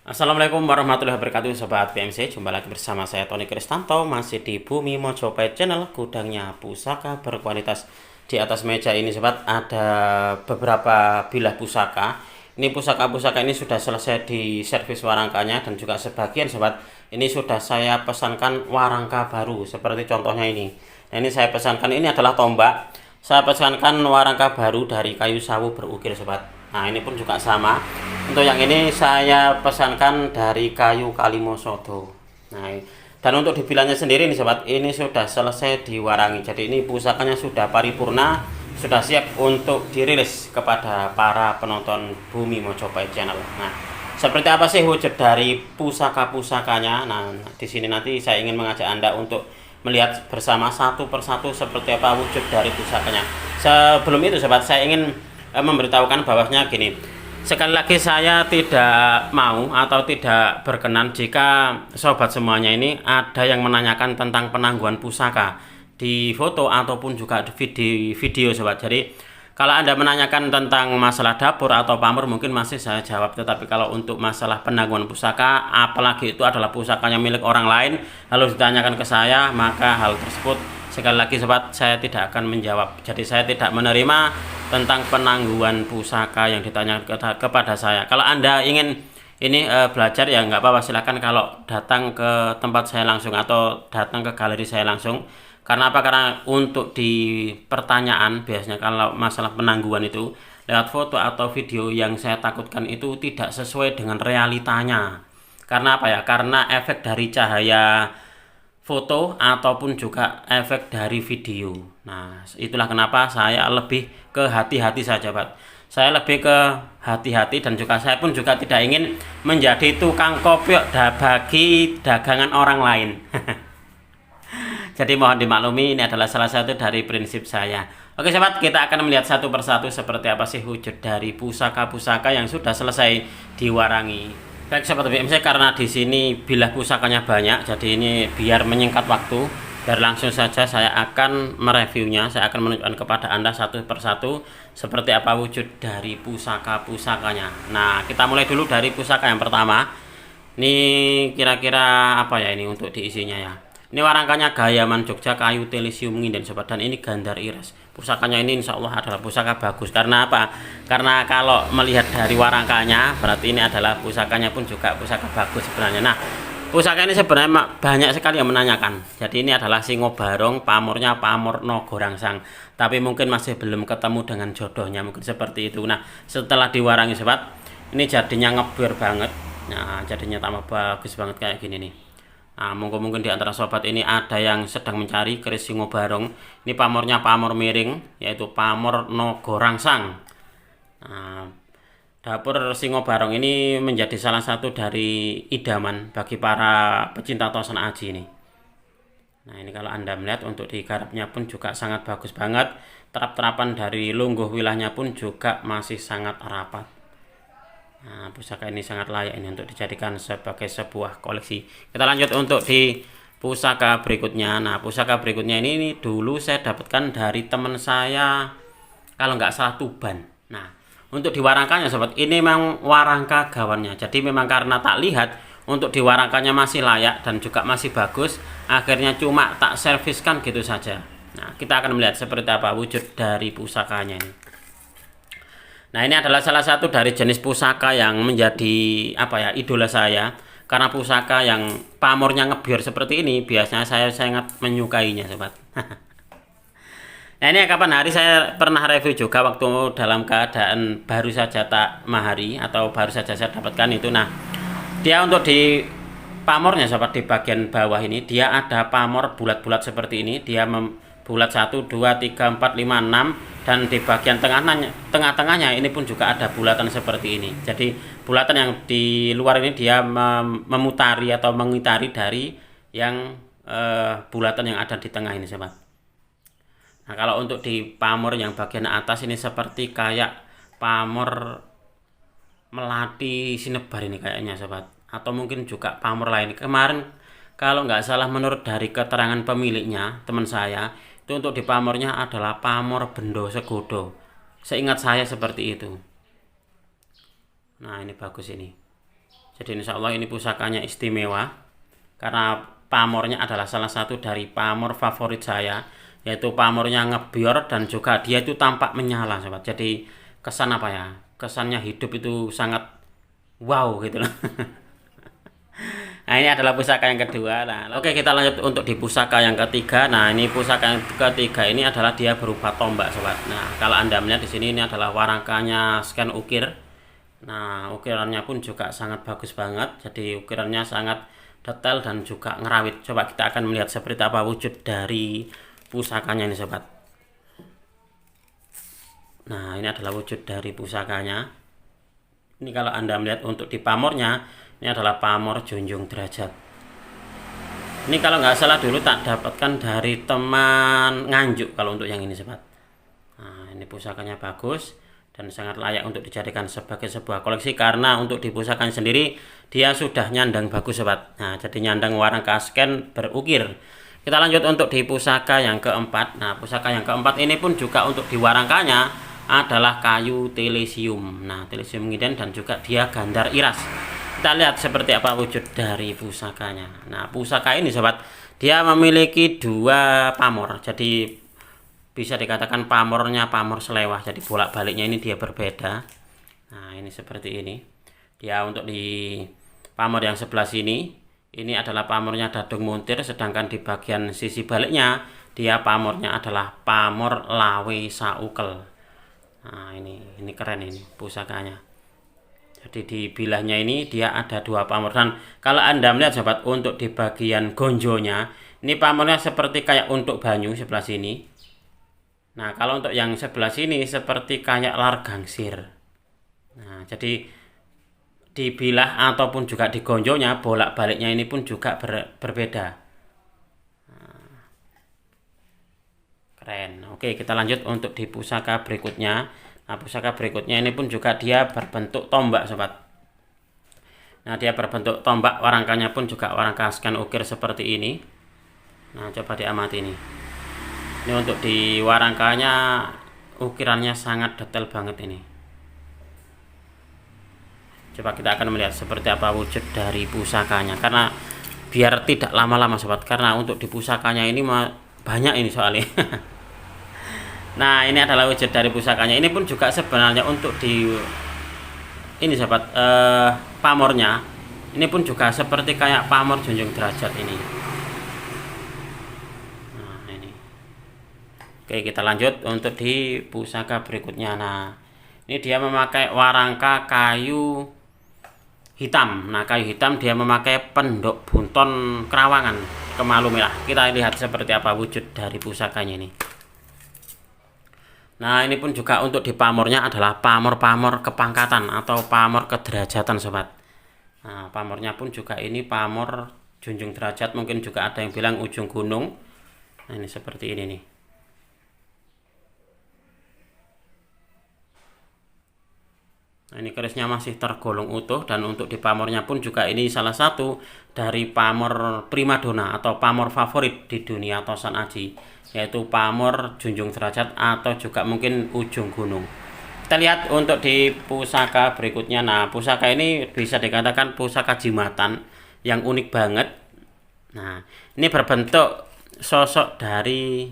Assalamualaikum warahmatullahi wabarakatuh Sobat PMC. Jumpa lagi bersama saya Tony Kristanto, masih di Bumi Mojopahit Channel, gudangnya pusaka berkualitas. Di atas meja ini Sobat ada beberapa bilah pusaka. Ini pusaka-pusaka ini sudah selesai di servis warangkanya, dan juga sebagian Sobat ini sudah saya pesankan warangka baru, seperti contohnya ini. Nah, ini saya pesankan, ini adalah tombak. Saya pesankan warangka baru dari kayu sawu berukir Sobat. Nah, ini pun juga sama. Untuk yang ini saya pesankan dari kayu kalimosodo. Nah, dan untuk di bilahnya sendiri nih Sobat, ini sudah selesai diwarangi. Jadi ini pusakanya sudah paripurna, sudah siap untuk dirilis kepada para penonton Bumi Mojopahit Channel. Nah, seperti apa sih wujud dari pusaka-pusakanya? Nah, di sini nanti saya ingin mengajak Anda untuk melihat bersama satu persatu seperti apa wujud dari pusakanya. Sebelum itu Sobat, saya ingin memberitahukan bahwasanya gini. Sekali lagi saya tidak mau atau tidak berkenan jika sobat semuanya ini ada yang menanyakan tentang penangguhan pusaka di foto ataupun juga di video Sobat. Jadi kalau Anda menanyakan tentang masalah dapur atau pamor mungkin masih saya jawab, tetapi kalau untuk masalah penangguhan pusaka, apalagi itu adalah pusakanya milik orang lain lalu ditanyakan ke saya, maka hal tersebut sekali lagi Sobat saya tidak akan menjawab. Jadi saya tidak menerima tentang penangguhan pusaka yang ditanya kepada saya. Kalau Anda ingin ini belajar ya nggak apa-apa, silakan kalau datang ke tempat saya langsung atau datang ke galeri saya langsung. Karena apa? Karena untuk di pertanyaan biasanya kalau masalah penangguhan itu lewat foto atau video yang saya takutkan itu tidak sesuai dengan realitanya. Karena apa ya? Karena efek dari cahaya foto ataupun juga efek dari video. Nah, itulah kenapa saya lebih ke hati-hati saja, Pak. Saya lebih ke hati-hati, dan juga saya pun juga tidak ingin menjadi tukang kopiok bagi dagangan orang lain. Jadi mohon dimaklumi, ini adalah salah satu dari prinsip saya. Oke Sobat, kita akan melihat satu persatu seperti apa sih wujud dari pusaka-pusaka yang sudah selesai diwarangi. Baik Sobat BMC, karena di sini bilah pusakanya banyak, jadi ini biar menyingkat waktu, biar langsung saja saya akan mereviewnya. Saya akan menunjukkan kepada Anda satu persatu seperti apa wujud dari pusaka-pusakanya. Nah, kita mulai dulu dari pusaka yang pertama. Ini kira-kira apa ya ini untuk diisinya ya. Ini warangkanya Gayaman Jogja kayu telisium nginden Sobat, dan ini Gandar Iras. Pusakanya ini insya Allah adalah pusaka bagus. Karena apa? Karena kalau melihat dari warangkanya berarti ini adalah pusakanya pun juga pusaka bagus sebenarnya. Nah, pusaka ini sebenarnya banyak sekali yang menanyakan. Jadi ini adalah Singo Barong, pamornya pamor Nogorangsang. Tapi mungkin masih belum ketemu dengan jodohnya, mungkin seperti itu. Nah, setelah diwarangi Sobat, ini jadinya ngebir banget. Nah, jadinya tambah bagus banget kayak gini nih. Nah, mungkin di antara sobat ini ada yang sedang mencari keris Singo Barong. Ini pamornya pamor miring, yaitu pamor Nogorangsang. Nah, dapur Singo Barong ini menjadi salah satu dari idaman bagi para pecinta tosan aji ini. Nah, ini kalau Anda melihat untuk digarapnya pun juga sangat bagus banget. Terap-terapan dari lungguh wilahnya pun juga masih sangat rapat. Nah, pusaka ini sangat layak ini untuk dijadikan sebagai sebuah koleksi. Kita lanjut untuk di pusaka berikutnya. Nah, pusaka berikutnya ini dulu saya dapatkan dari teman saya, kalau nggak salah Tuban. Nah, untuk diwarangkannya Sobat, ini memang warangka gawannya. Jadi memang karena tak lihat untuk diwarangkannya masih layak dan juga masih bagus, akhirnya cuma tak serviskan gitu saja. Nah, kita akan melihat seperti apa wujud dari pusakanya ini. Nah, ini adalah salah satu dari jenis pusaka yang menjadi apa ya, idola saya. Karena pusaka yang pamornya ngebiar seperti ini biasanya saya sangat menyukainya Sobat. Nah, ini kapan hari saya pernah review juga waktu dalam keadaan baru saja tak mahari atau baru saja saya dapatkan itu. Nah, dia untuk di pamornya Sobat, di bagian bawah ini dia ada pamor bulat-bulat seperti ini. Dia bulat 1, 2, 3, 4, 5, 6, dan di bagian tengah-tengahnya ini pun juga ada bulatan seperti ini. Jadi bulatan yang di luar ini dia memutari atau mengitari dari yang bulatan yang ada di tengah ini Sobat. Nah, kalau untuk di pamor yang bagian atas ini seperti kayak pamor Melati Sinebar ini kayaknya Sobat, atau mungkin juga pamor lain. Kemarin kalau nggak salah menurut dari keterangan pemiliknya, teman saya, itu untuk di pamornya adalah pamor Bendo Segodo. Seingat saya seperti itu. Nah, ini bagus ini. Jadi insya Allah ini pusakanya istimewa karena pamornya adalah salah satu dari pamor favorit saya, yaitu pamornya ngebior dan juga dia itu tampak menyala sobat. Jadi kesan apa ya, kesannya hidup itu sangat wow gitu loh. Nah ini adalah pusaka yang kedua. Nah oke, kita lanjut untuk di pusaka yang ketiga. Nah ini pusaka yang ketiga ini adalah dia berupa tombak sobat. Nah kalau Anda melihat di sini, ini adalah warangkanya scan ukir. Nah ukirannya pun juga sangat bagus banget. Jadi ukirannya sangat detail dan juga ngerawit. Coba kita akan melihat seperti apa wujud dari pusakanya ini sobat. Nah ini adalah wujud dari pusakanya. Ini kalau Anda melihat untuk di pamornya, ini adalah pamor junjung derajat. Ini kalau nggak salah dulu tak dapatkan dari teman Nganjuk kalau untuk yang ini sobat. Nah ini pusakanya bagus dan sangat layak untuk dijadikan sebagai sebuah koleksi, karena untuk di pusakanya sendiri dia sudah nyandang bagus sobat. Nah jadi nyandang warangka scan berukir. Kita lanjut untuk di pusaka yang keempat. Nah pusaka yang keempat ini pun juga untuk di warangkanya adalah kayu telesium. Nah telesium ngiden dan juga dia gandar iras. Kita lihat seperti apa wujud dari pusakanya. Nah pusaka ini sobat, dia memiliki dua pamor. Jadi bisa dikatakan pamornya pamor selewah. Jadi bolak baliknya ini dia berbeda. Nah ini seperti ini. Dia untuk di pamor yang sebelah sini, ini adalah pamornya dadung muntir. Sedangkan di bagian sisi baliknya, dia pamornya adalah pamor lawe saukel. Nah ini keren ini pusakanya. Jadi di bilahnya ini dia ada dua pamor. Dan kalau Anda melihat sobat, untuk di bagian gonjonya, ini pamornya seperti kayak untuk banyu sebelah sini. Nah kalau untuk yang sebelah sini seperti kayak lar gangsir. Nah jadi di bilah ataupun juga di gonjonya, bolak baliknya ini pun juga berbeda. Nah, keren. Oke, kita lanjut untuk di pusaka berikutnya. Nah pusaka berikutnya ini pun juga dia berbentuk tombak sobat. Nah dia berbentuk tombak, warangkanya pun juga warangka scan ukir seperti ini. Nah coba diamati ini. Ini untuk di warangkanya ukirannya sangat detail banget ini. Coba kita akan melihat seperti apa wujud dari pusakanya, karena biar tidak lama-lama sobat, karena untuk di pusakanya ini banyak ini soalnya. Nah ini adalah wujud dari pusakanya. Ini pun juga sebenarnya untuk di ini sobat, pamornya ini pun juga seperti kayak pamor junjung derajat ini. Nah ini. Oke, kita lanjut untuk di pusaka berikutnya. Nah ini dia memakai warangka kayu hitam. Nah kayu hitam dia memakai pendok bunton kerawangan kemalu merah. Kita lihat seperti apa wujud dari pusakanya ini. Nah ini pun juga untuk di pamornya adalah pamor-pamor kepangkatan atau pamor kederajatan sobat. Nah pamornya pun juga ini pamor junjung derajat, mungkin juga ada yang bilang ujung gunung. Nah ini seperti ini nih. Nah ini kerisnya masih tergolong utuh, dan untuk di pamornya pun juga ini salah satu dari pamor primadona atau pamor favorit di dunia Tosan Aji, yaitu pamor junjung derajat atau juga mungkin ujung gunung. Kita lihat untuk di pusaka berikutnya. Nah pusaka ini bisa dikatakan pusaka jimatan yang unik banget. Nah ini berbentuk sosok dari